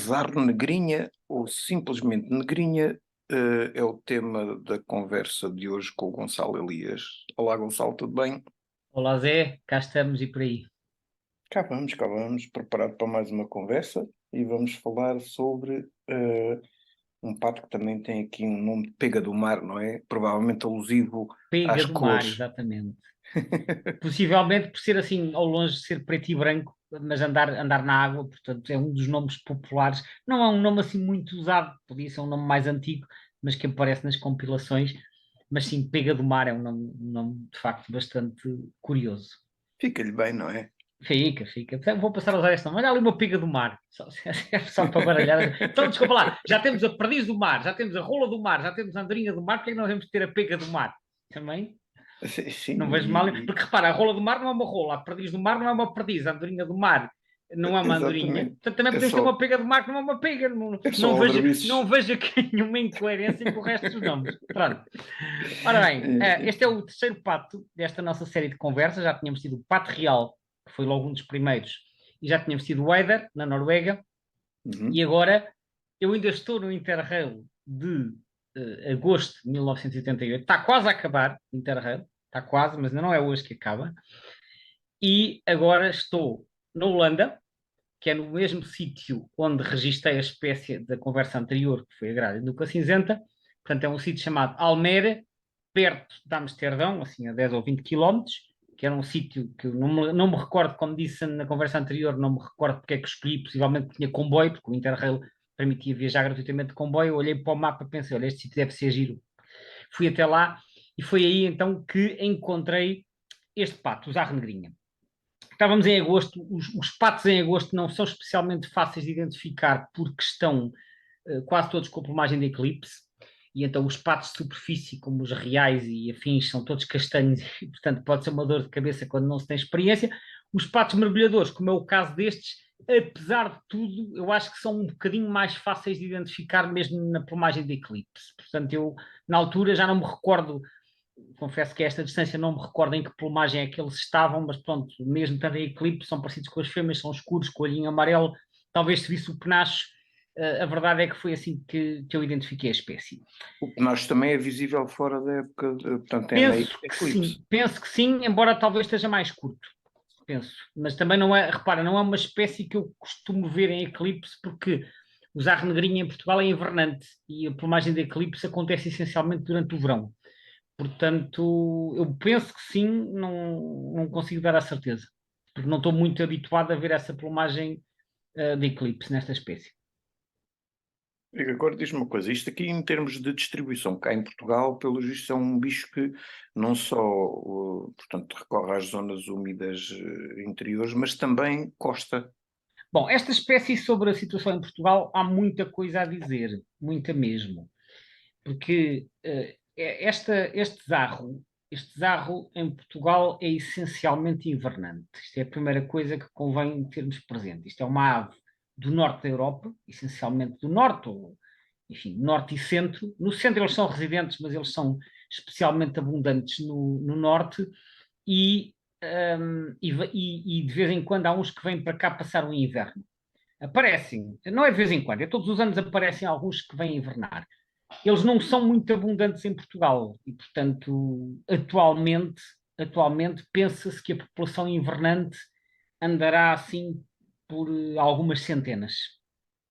Azar Negrinha ou simplesmente Negrinha é o tema da conversa de hoje com o Gonçalo Elias. Olá, Gonçalo, tudo bem? Olá Zé, cá estamos e por aí. Cá vamos, preparado para mais uma conversa e vamos falar sobre um pato que também tem aqui um nome de pega do mar, não é? Provavelmente alusivo Pega às do mar, cores. exatamente. Possivelmente por ser assim, ao longe de ser preto e branco, mas andar na água, portanto é um dos nomes populares. Não é um nome assim muito usado, podia ser um nome mais antigo, mas que aparece nas compilações. Mas sim, pega do mar é um nome de facto bastante curioso. Fica-lhe bem, não é? Fica. Então, vou passar a usar esta. Olha ali uma pega do mar. Só para baralhar. Então, desculpa lá. Já temos a perdiz do mar, já temos a rola do mar, já temos a andorinha do mar. Porque é que nós temos que ter a pega do mar? Também Sim, não vejo mal. Porque repara, a rola do mar não é uma rola, a perdiz do mar não é uma perdiz, a andorinha do mar não é uma andorinha. exatamente. Portanto, também É podemos ter uma só, pega do mar que não é uma pega. Não, é só não vejo, não aldrabices. vejo aqui nenhuma incoerência com o resto dos nomes. Pronto. Ora bem, este é o terceiro pato desta nossa série de conversas. Já tínhamos tido o Pato Real, que foi logo um dos primeiros, e já tínhamos tido o Eider, na Noruega, e Uhum. agora eu ainda estou no Interrail de agosto de 1988. Está quase a acabar o Interrail, está quase, mas ainda não é hoje que acaba. E agora estou na Holanda, que é no mesmo sítio onde registrei a espécie da conversa anterior, que foi a gralha nuca cinzenta. Portanto, é um sítio chamado Almere, perto de Amsterdão, assim a 10 ou 20 quilómetros, que era um sítio que eu não me recordo, como disse na conversa anterior, não me recordo porque é que escolhi, possivelmente porque tinha comboio, porque o Interrail permitia viajar gratuitamente de comboio. Eu olhei para o mapa e pensei, olha, este sítio deve ser giro. Fui até lá e foi aí então que encontrei este pato, o Zarro Negrinha. Estávamos em agosto, os patos em agosto não são especialmente fáceis de identificar porque estão quase todos com a plumagem de eclipse, e então os patos de superfície, como os reais e afins, são todos castanhos e, portanto, pode ser uma dor de cabeça quando não se tem experiência. Os patos mergulhadores, como é o caso destes, apesar de tudo, eu acho que são um bocadinho mais fáceis de identificar mesmo na plumagem de eclipse. Portanto, eu, na altura, já não me recordo, confesso que a esta distância não me recordo em que plumagem é que eles estavam, mas pronto, mesmo estando em eclipse, são parecidos com as fêmeas, são escuros, com o olhinho amarelo. Talvez se visse o penacho, a verdade é que foi assim que eu identifiquei a espécie. O penacho também é visível fora da época, portanto é na eclipse. Penso que sim, embora talvez esteja mais curto, penso. Mas também não é, repara, não é uma espécie que eu costumo ver em eclipse, porque o zarro negrinho em Portugal é invernante e a plumagem de eclipse acontece essencialmente durante o verão. Portanto, eu penso que sim, não consigo dar a certeza, porque não estou muito habituado a ver essa plumagem de eclipse nesta espécie. E agora diz-me uma coisa, isto aqui em termos de distribuição, cá em Portugal, pelo visto é um bicho que não só, portanto, recorre às zonas úmidas interiores, mas também costa. Bom, esta espécie sobre a situação em Portugal há muita coisa a dizer, muita mesmo, porque este zarro em Portugal é essencialmente invernante. Isto é a primeira coisa que convém termos presente. Isto é uma ave do norte da Europa, essencialmente do norte, ou, enfim, norte e centro. No centro eles são residentes, mas eles são especialmente abundantes no norte, e, e de vez em quando há uns que vêm para cá passar o inverno. Aparecem, não é de vez em quando, é todos os anos aparecem alguns que vêm invernar. Eles não são muito abundantes em Portugal e, portanto, atualmente pensa-se que a população invernante andará assim por algumas centenas.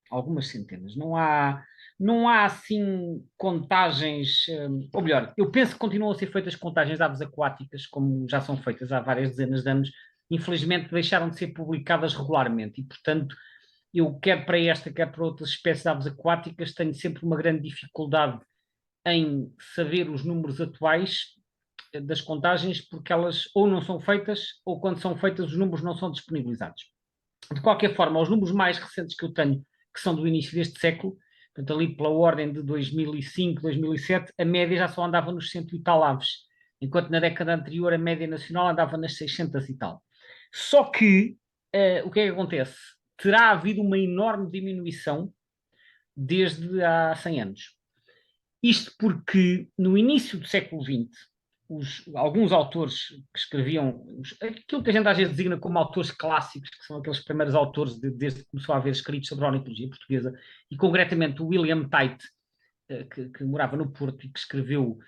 Algumas centenas. Não há assim contagens, ou melhor, eu penso que continuam a ser feitas contagens de aves aquáticas, como já são feitas há várias dezenas de anos. Infelizmente deixaram de ser publicadas regularmente e, portanto, eu, quer para esta, quer para outras espécies de aves aquáticas, tenho sempre uma grande dificuldade em saber os números atuais das contagens, porque elas ou não são feitas, ou quando são feitas, os números não são disponibilizados. De qualquer forma, os números mais recentes que eu tenho, que são do início deste século, portanto, ali pela ordem de 2005, 2007, a média já só andava nos 100 e tal aves, enquanto na década anterior a média nacional andava nas 600 e tal. Só que, o que é que acontece? Terá havido uma enorme diminuição desde há 100 anos. Isto porque no início do século XX, alguns autores que escreviam aquilo que a gente às vezes designa como autores clássicos, que são aqueles primeiros autores desde que começou a haver escritos sobre a ornitologia portuguesa, e concretamente o William Tite, que morava no Porto e que escreveu,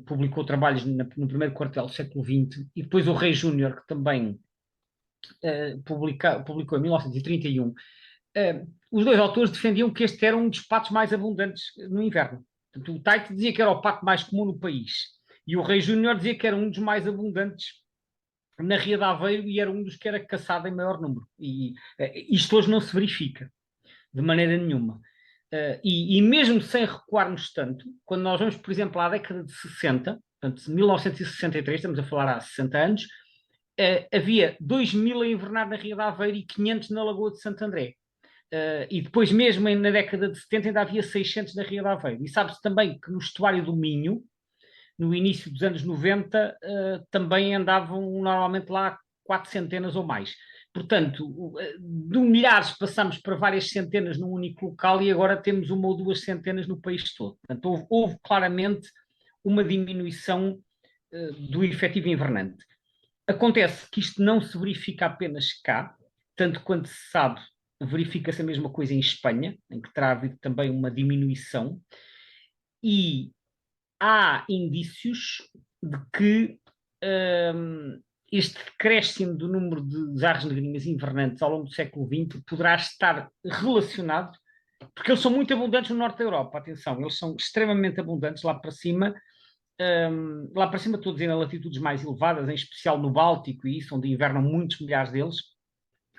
publicou trabalhos no primeiro quartel do século XX, e depois o Rei Júnior, que também publicou em 1931. Os dois autores defendiam que este era um dos patos mais abundantes no inverno. Portanto, o Tite dizia que era o pato mais comum no país, e o Rei Júnior dizia que era um dos mais abundantes na Ria de Aveiro e era um dos que era caçado em maior número. E isto hoje não se verifica de maneira nenhuma. E mesmo sem recuarmos tanto, quando nós vamos, por exemplo, à década de 60, portanto, 1963, estamos a falar há 60 anos, havia 2.000 a invernar na Ria de Aveiro e 500 na Lagoa de Santo André. E depois, mesmo na década de 70, ainda havia 600 na Ria de Aveiro. E sabe-se também que no estuário do Minho, no início dos anos 90, também andavam normalmente lá 400 ou mais. Portanto, de milhares passamos para várias centenas num único local e agora temos 1 ou 2 centenas no país todo. Portanto, houve claramente uma diminuição do efetivo invernante. Acontece que isto não se verifica apenas cá, tanto quanto se sabe, verifica-se a mesma coisa em Espanha, em que terá havido também uma diminuição, e há indícios de que este decréscimo do número de aves negrinhas invernantes ao longo do século XX poderá estar relacionado, porque eles são muito abundantes no norte da Europa, atenção, eles são extremamente abundantes lá para cima. Lá para cima estou a dizer em latitudes mais elevadas, em especial no Báltico e isso, onde invernam muitos milhares deles,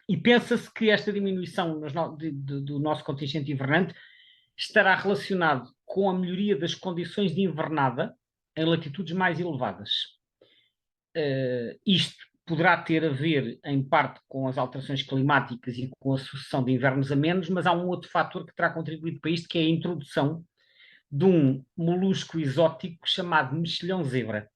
e pensa-se que esta diminuição do nosso contingente invernante estará relacionado com a melhoria das condições de invernada em latitudes mais elevadas. Isto poderá ter a ver, em parte, com as alterações climáticas e com a sucessão de invernos amenos, mas há um outro fator que terá contribuído para isto, que é a introdução de um molusco exótico chamado mexilhão-zebra,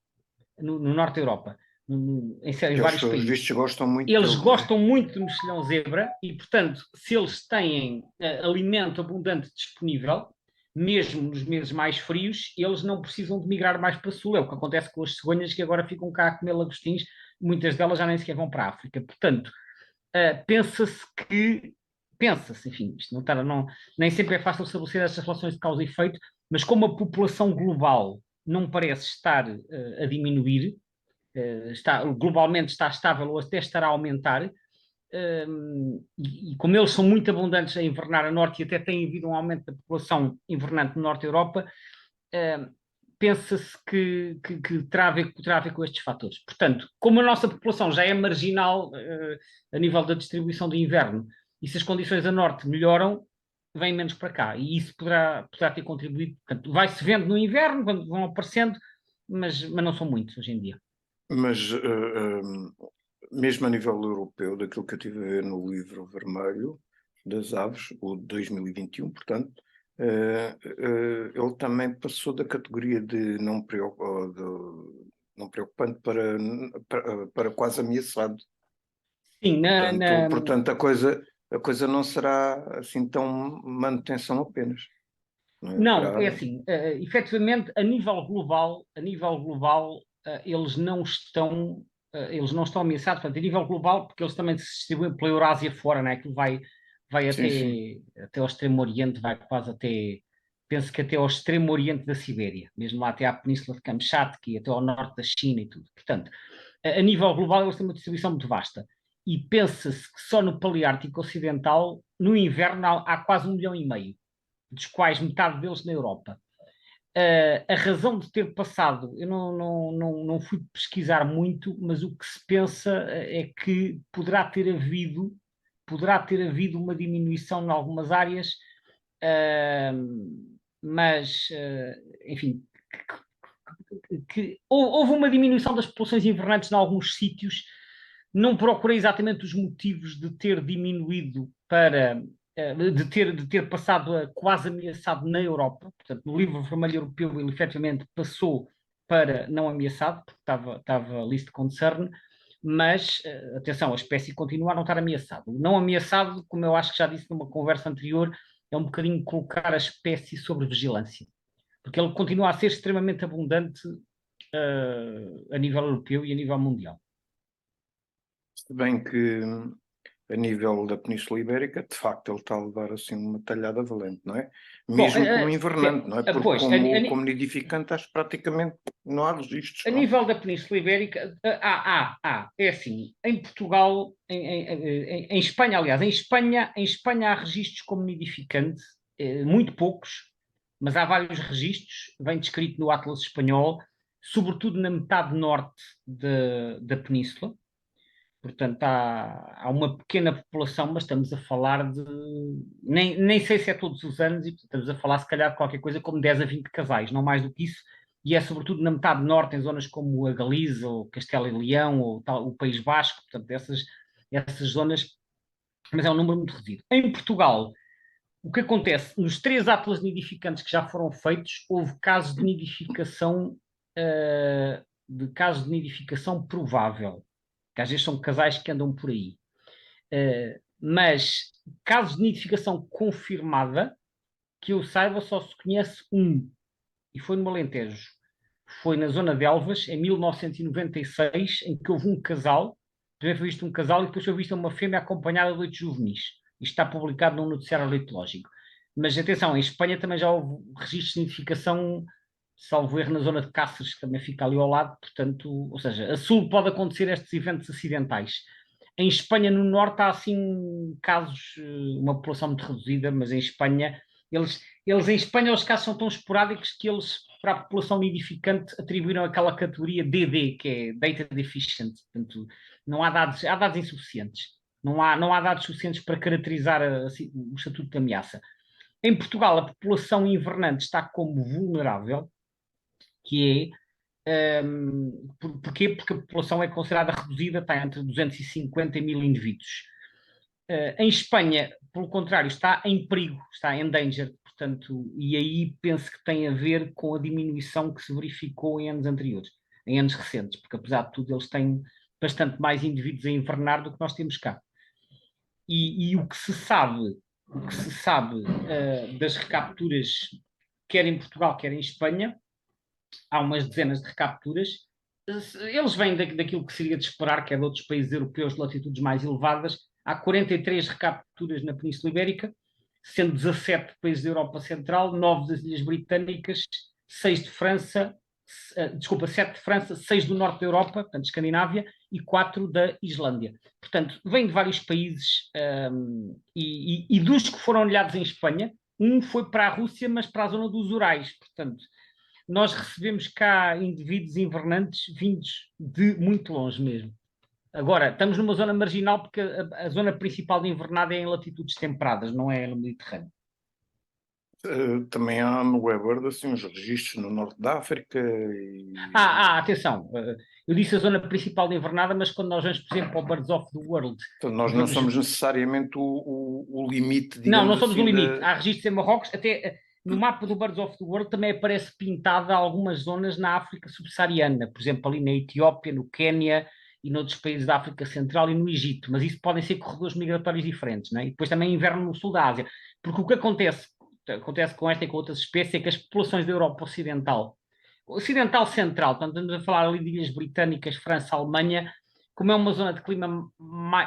no norte da Europa, em vários Pelos países. vistos gostam muito Eles dele, não é? gostam muito do mexilhão-zebra e, portanto, se eles têm alimento abundante disponível, mesmo nos meses mais frios, eles não precisam de migrar mais para o sul. É o que acontece com as cegonhas que agora ficam cá a comer lagostins, muitas delas já nem sequer vão para a África. Portanto, pensa-se, enfim, isto nem sempre é fácil estabelecer estas relações de causa e efeito, mas como a população global não parece estar a diminuir, globalmente está estável ou até estará a aumentar, e como eles são muito abundantes a invernar a norte e até tem havido um aumento da população invernante no norte da Europa, pensa-se que terá a ver com estes fatores. Portanto, como a nossa população já é marginal a nível da distribuição do inverno, e se as condições a norte melhoram, vem menos para cá. E isso poderá ter contribuído. Portanto, vai-se vendo no inverno, quando vão aparecendo, mas não são muitos hoje em dia. Mas mesmo a nível europeu, daquilo que eu tive a ver no livro vermelho das aves, o de 2021, portanto, ele também passou da categoria de não preocupante para quase ameaçado. Sim, portanto a coisa não será assim tão manutenção apenas. Não, é assim, efetivamente, a nível global, eles não estão ameaçados, portanto, a nível global, porque eles também se distribuem pela Eurásia fora, né? Que vai até ao Extremo Oriente, vai quase penso que até ao Extremo Oriente da Sibéria, mesmo lá até à Península de Kamchatka e até ao norte da China e tudo. Portanto, a nível global, eles têm uma distribuição muito vasta. E pensa-se que só no Paleártico Ocidental, no inverno, há quase 1,5 milhão, dos quais metade deles na Europa. A razão de ter passado, eu não fui pesquisar muito, mas o que se pensa é que poderá ter havido uma diminuição em algumas áreas, mas, enfim, que houve uma diminuição das populações invernantes em alguns sítios. Não procurei exatamente os motivos de ter diminuído de ter passado a quase ameaçado na Europa. Portanto, no livro vermelho europeu ele efetivamente passou para não ameaçado, porque estava list concern, mas, atenção, a espécie continua a não estar ameaçada. O não ameaçado, como eu acho que já disse numa conversa anterior, é um bocadinho colocar a espécie sobre vigilância, porque ele continua a ser extremamente abundante a nível europeu e a nível mundial. Se bem que a nível da Península Ibérica, de facto, ele está a levar assim uma talhada valente, não é? Bom, Mesmo como invernante, não é? Porque pois, como nidificante, acho que praticamente não há registros, a não. nível da Península Ibérica, é assim, em Portugal, em Espanha, aliás, em Espanha há registros como nidificante, muito poucos, mas há vários registros, vem descrito no Atlas Espanhol, sobretudo na metade norte da Península. Portanto, há uma pequena população, mas estamos a falar de. Nem sei se é todos os anos, e portanto, estamos a falar, se calhar, de qualquer coisa como 10 a 20 casais, não mais do que isso. E é sobretudo na metade norte, em zonas como a Galiza, ou Castela e Leão, ou o País Basco, portanto, essas zonas. Mas é um número muito reduzido. Em Portugal, o que acontece? Nos 3 atlas nidificantes que já foram feitos, houve casos de nidificação, provável, que às vezes são casais que andam por aí. Mas casos de nidificação confirmada, que eu saiba, só se conhece um, e foi no Alentejo. Foi na zona de Elvas, em 1996, em que houve um casal. Primeiro foi visto um casal e depois foi vista uma fêmea acompanhada de 8 juvenis. Isto está publicado num noticiário ornitológico. Mas atenção, em Espanha também já houve registros de nidificação, salvo erro, na zona de Cáceres, que também fica ali ao lado. Portanto, ou seja, a sul pode acontecer estes eventos acidentais. Em Espanha, no norte, há assim casos, uma população muito reduzida, mas em Espanha, eles em Espanha, os casos são tão esporádicos que eles, para a população nidificante, atribuíram aquela categoria DD, que é Data Deficient. Portanto, não há dados, há dados insuficientes. Não há dados suficientes para caracterizar o estatuto de ameaça. Em Portugal, a população invernante está como vulnerável, que é porquê? Porque a população é considerada reduzida, está entre 250 e 1000 indivíduos. Em Espanha, pelo contrário, está em perigo, está em danger, portanto, e aí penso que tem a ver com a diminuição que se verificou em anos anteriores, em anos recentes, porque apesar de tudo eles têm bastante mais indivíduos a invernar do que nós temos cá. E o que se sabe das recapturas, quer em Portugal, quer em Espanha, há umas dezenas de recapturas. Eles vêm daquilo que seria de esperar, que é de outros países europeus de latitudes mais elevadas. Há 43 recapturas na Península Ibérica, sendo 17 de países da Europa Central, 9 das Ilhas Britânicas, 6 de França, 7 de França, 6 do norte da Europa, portanto, Escandinávia, e 4 da Islândia. Portanto, vem de vários países, e dos que foram olhados em Espanha, um foi para a Rússia, mas para a zona dos Urais. Portanto, nós recebemos cá indivíduos invernantes vindos de muito longe mesmo. Agora, estamos numa zona marginal porque a zona principal de invernada é em latitudes temperadas, não é no Mediterrâneo. Também há no Weber assim, uns registros no norte da África Atenção, eu disse a zona principal de invernada, mas quando nós vamos, por exemplo, ao Birds of the World... Então, nós não somos necessariamente o limite, Não, digamos não somos assim, o limite. Há registros em Marrocos, até no mapa do Birds of the World também aparece pintada algumas zonas na África subsaariana, por exemplo, ali na Etiópia, no Quénia e noutros países da África Central e no Egito, mas isso podem ser corredores migratórios diferentes, não é? E depois também inverno no sul da Ásia, porque o que acontece com esta e com outras espécies é que as populações da Europa Ocidental Central, portanto estamos a falar ali de ilhas britânicas, França, Alemanha, como é uma zona de clima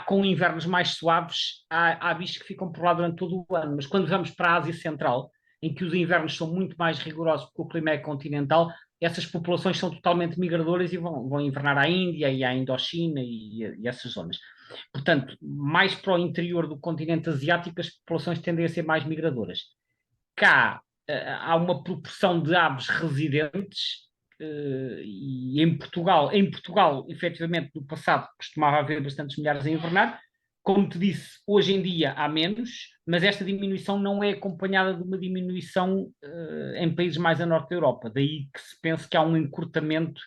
com invernos mais suaves, há bichos que ficam por lá durante todo o ano, mas quando vamos para a Ásia Central, em que os invernos são muito mais rigorosos porque o clima é continental, essas populações são totalmente migradoras e vão invernar à Índia e à Indochina e essas zonas. Portanto, mais para o interior do continente asiático, as populações tendem a ser mais migradoras. Cá há uma proporção de aves residentes, e em Portugal, efetivamente, no passado costumava haver bastantes milhares a invernar. Como te disse, hoje em dia há menos, mas esta diminuição não é acompanhada de uma diminuição em países mais a norte da Europa. Daí que se pensa que há um encurtamento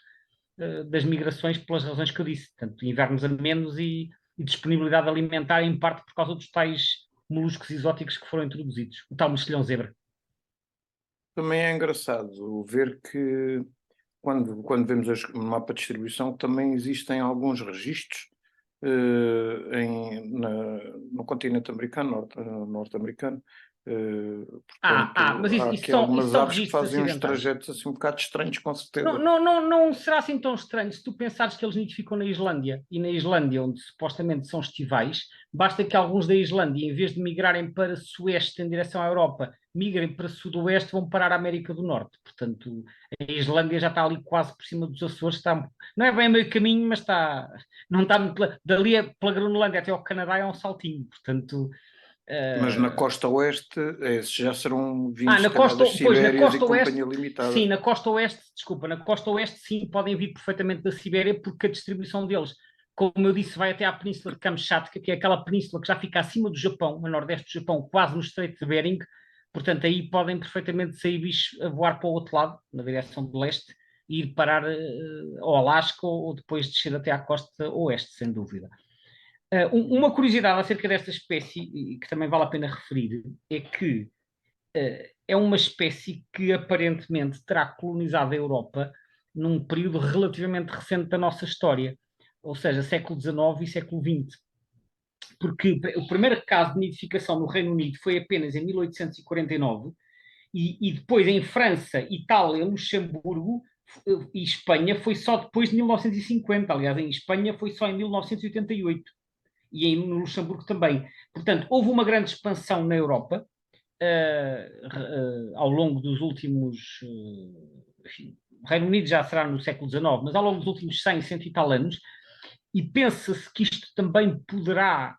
das migrações pelas razões que eu disse. Portanto, invernos a menos e disponibilidade alimentar, em parte por causa dos tais moluscos exóticos que foram introduzidos. O tal mexilhão-zebra. também é engraçado ver que quando vemos o mapa de distribuição também existem alguns registros no continente americano, norte-americano, Portanto, Mas há isso aqui são, algumas são aves que registros fazem uns acidentais. trajetos assim um bocado estranhos, com Não, certeza. não será assim tão estranho se tu pensares que eles nidificam na Islândia. E na Islândia, onde supostamente são estivais, basta que alguns da Islândia, em vez de migrarem para sueste em direção à Europa, migrem para sudoeste, vão parar à América do Norte. Portanto, a Islândia já está ali quase por cima dos Açores. Está, não é bem a meio caminho, mas está, não está muito, dali pela Groenlândia até ao Canadá é um saltinho. Portanto, Mas na uh, costa oeste, esses já serão vindos, na se calhar, costa, das pois, na Sibérias e costa oeste, companhia limitada. sim, na costa oeste, desculpa, na costa oeste, sim, podem vir perfeitamente da Sibéria, porque a distribuição deles, como eu disse, vai até à península de Kamchatka, que é aquela península que já fica acima do Japão, a nordeste do Japão, quase no Estreito de Bering. Portanto, aí podem perfeitamente sair bichos a voar para o outro lado, na direção do leste, e ir parar ao Alasca ou depois descer até à costa oeste, sem dúvida. Uma curiosidade acerca desta espécie, e que também vale a pena referir, é que é uma espécie que aparentemente terá colonizado a Europa num período relativamente recente da nossa história, ou seja, século XIX e século XX. Porque o primeiro caso de nidificação no Reino Unido foi apenas em 1849, e depois em França, Itália, Luxemburgo e Espanha foi só depois de 1950. Aliás, em Espanha foi só em 1988 e no Luxemburgo também. Portanto, houve uma grande expansão na Europa ao longo dos últimos. Enfim, o Reino Unido já será no século XIX, mas ao longo dos últimos 100, 100 e tal anos, e pensa-se que isto também poderá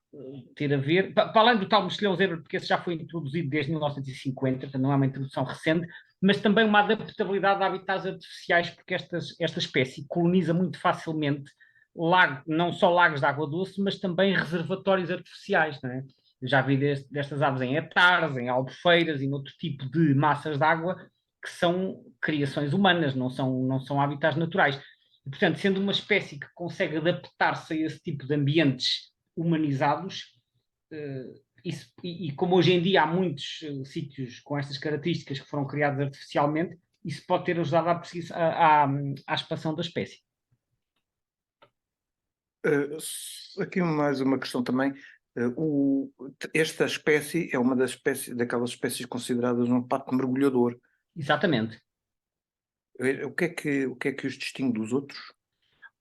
ter a ver, para além do tal mexilhão zebra, porque esse já foi introduzido desde 1950, portanto não é uma introdução recente, mas também uma adaptabilidade a habitats artificiais, porque esta espécie coloniza muito facilmente não só lagos de água doce, mas também reservatórios artificiais, não é? Já vi destas aves em hectares, em albufeiras e noutro tipo de massas de água que são criações humanas, não são habitats naturais. E, portanto, sendo uma espécie que consegue adaptar-se a esse tipo de ambientes humanizados, e como hoje em dia há muitos sítios com estas características que foram criados artificialmente, isso pode ter ajudado à expansão da espécie. Aqui mais uma questão também. Esta espécie é uma daquelas espécies consideradas um pato mergulhador. Exatamente. O que é que os distingue dos outros?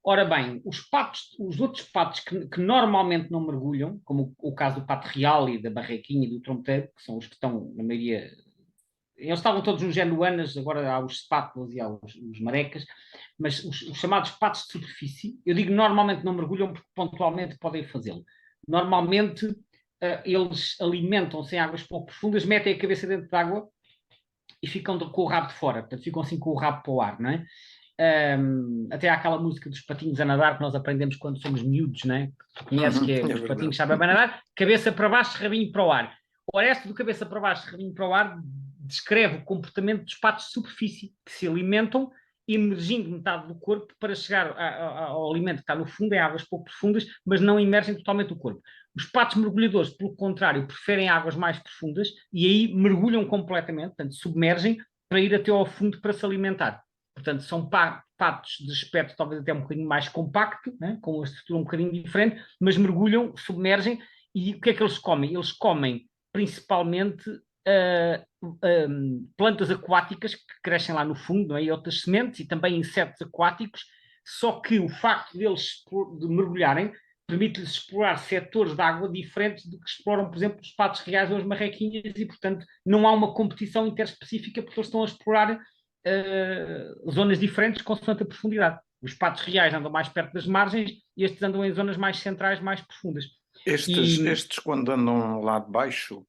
Ora bem, os outros patos que normalmente não mergulham, como o caso do pato real e da barrequinha e do trompeteiro, que são os que estão, na maioria, eles estavam todos nos genuanas, agora há os spátulas e há os marecas, mas os chamados patos de superfície, eu digo normalmente não mergulham porque pontualmente podem fazê-lo. Normalmente eles alimentam-se em águas pouco profundas, metem a cabeça dentro d'água e ficam com o rabo de fora, portanto ficam assim com o rabo para o ar, não é? Até há aquela música dos patinhos a nadar que nós aprendemos quando somos miúdos, né? Tu conheces, que é É os patinhos verdade. sabem nadar, cabeça para baixo, rabinho para o ar. O resto do cabeça para baixo, rabinho para o ar descreve o comportamento dos patos de superfície que se alimentam emergindo metade do corpo para chegar ao alimento que está no fundo, em águas pouco profundas, mas não imergem totalmente o corpo. Os patos mergulhadores, pelo contrário, preferem águas mais profundas e aí mergulham completamente, portanto, submergem para ir até ao fundo para se alimentar. Portanto, são patos de aspecto talvez até um bocadinho mais compacto, né? Com uma estrutura um bocadinho diferente, mas mergulham, submergem, e o que é que eles comem? Eles comem principalmente plantas aquáticas que crescem lá no fundo, não é? E outras sementes, e também insetos aquáticos, só que o facto deles de mergulharem permite-lhes explorar setores de água diferentes do que exploram, por exemplo, os patos reais ou as marrequinhas, e, portanto, não há uma competição interespecífica porque eles estão a explorar zonas diferentes consoante a profundidade. Os patos reais andam mais perto das margens e estes andam em zonas mais centrais, mais profundas. Estes quando andam lá de baixo,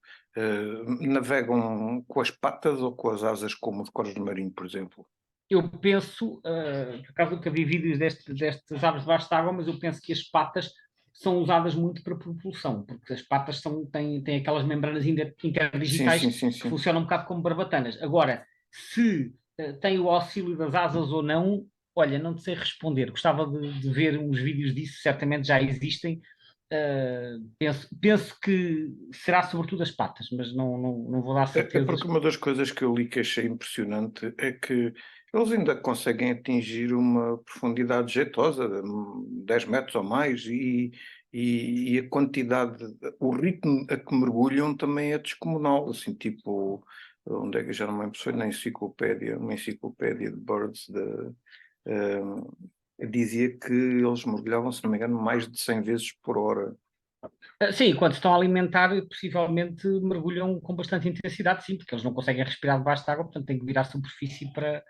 navegam com as patas ou com as asas como o de cores de marinho, por exemplo? Eu penso, por acaso nunca vi vídeos destas aves debaixo de água, mas eu penso que as patas são usadas muito para propulsão, porque as patas têm aquelas membranas Sim, interdigitais sim, sim, que sim. funcionam um bocado como barbatanas. Agora, se tem o auxílio das asas ou não, olha, não te sei responder. Gostava de ver uns vídeos disso, certamente já existem. Penso que será sobretudo as patas, mas não vou dar É certezas. porque uma das coisas que eu li que achei impressionante é que Eles ainda conseguem atingir uma profundidade jeitosa, de 10 metros ou mais, e a quantidade, o ritmo a que mergulham também é descomunal, assim, tipo, onde é que eu já não me lembro, se foi na enciclopédia, uma enciclopédia de birds, dizia que eles mergulhavam, se não me engano, mais de 100 vezes por hora. Sim, quando estão a alimentar, possivelmente mergulham com bastante intensidade, sim, porque eles não conseguem respirar debaixo de água, portanto têm que vir à superfície para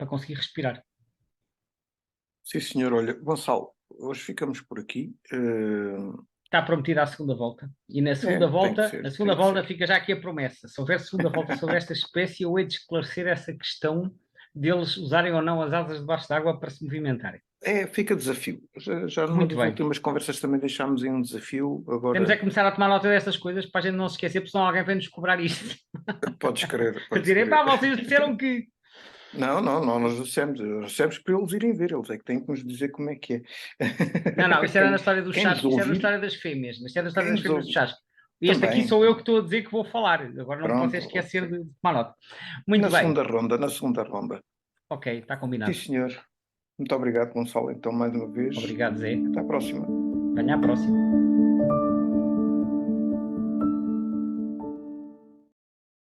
conseguir respirar. Sim, senhor. Olha, Gonçalo, hoje ficamos por aqui. Está prometida a segunda volta. E na segunda Tem que volta, ser, na tem segunda que volta ser. fica já aqui a promessa. Se houver segunda volta sobre esta espécie, eu hei de esclarecer essa questão deles usarem ou não as asas debaixo d'água para se movimentarem. Fica desafio. Já numa Muito das bem. últimas conversas também deixámos em um desafio. Temos é Agora, que começar a tomar nota dessas coisas para a gente não se esquecer, porque senão alguém vem nos cobrar isto. podes crer, A podes dizer, crer. epá, vocês disseram que. Não, não, não, nós dissemos para eles irem ver, eles é que têm que nos dizer como é que é. Não, não, isto era na Quem, história do quem nos chasco, isto é da ouvir, história das fêmeas, isto é da história quem das nos fêmeas do ouvir, chasco. E este aqui também. sou eu que estou a dizer que vou falar. Agora não me posso Pronto, esquecer ok. de tomar nota. Muito Na bem. segunda ronda, na segunda ronda. Ok, está Sim, combinado. senhor. Muito obrigado, Gonçalo, então, mais uma vez. Obrigado, Zé. Até à próxima. Venha à próxima.